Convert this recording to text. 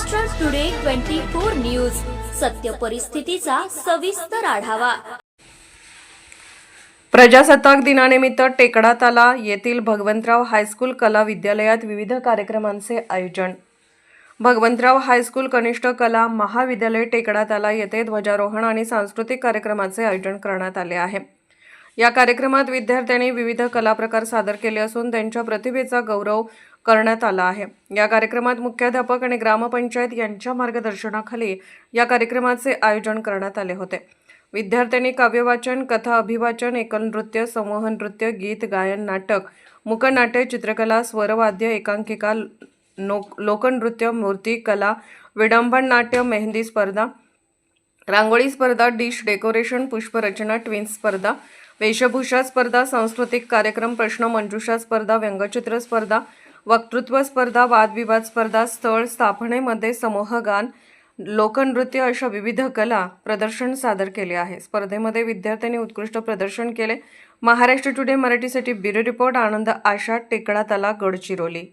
Maharashtra today 24 news, सत्य परिस्थितीचा सविस्तर आढावा। प्रजासत्ताक दिनानिमित्त टेकडा ताला येथील भगवंतराव हायस्कूल कला विद्यालयात विविध कार्यक्रमांचे आयोजन। भगवंतराव हायस्कूल कनिष्ठ कला महाविद्यालय टेकडा ताला येथे ध्वजारोहण आणि सांस्कृतिक कार्यक्रमाचे आयोजन करण्यात आले आहे। या कार्यक्रमात विद्यार्थ्यांनी विविध कला प्रकार सादर केले असून त्यांच्या प्रतिभेचा गौरव करण्यात आला आहे। या कार्यक्रमात मुख्याध्यापक आणि ग्रामपंचायत यांच्या मार्गदर्शनाखाली या कार्यक्रमाचे आयोजन करण्यात आले होते। विद्यार्थ्यांनी काव्यवाचन, कथा अभिवाचन, एकल नृत्य, समूह नृत्य, गीत गायन, नाटक, मुकनाट्य, चित्रकला, स्वरवाद्य, एकांकिका, लोकनृत्य, मूर्ती कला, विडंबन नाट्य, मेहंदी स्पर्धा, रांगोळी स्पर्धा, डिश डेकोरेशन, पुष्परचना, ट्विन्स स्पर्धा, वेशभूषा स्पर्धा, सांस्कृतिक कार्यक्रम, प्रश्न मंजुषा स्पर्धा, व्यंगचित्र स्पर्धा, वक्तृत्व स्पर्धा, वादविवाद स्पर्धा, स्थळ स्थापनेमध्ये समूह गान, लोकनृत्य अशा विविध कला प्रदर्शन सादर केले आहे। स्पर्धेमध्ये विद्यार्थ्यांनी उत्कृष्ट प्रदर्शन केले। महाराष्ट्र टुडे मराठीसाठी ब्युरो रिपोर्ट आनंद आशा, टेकडा ताला, गडचिरोली।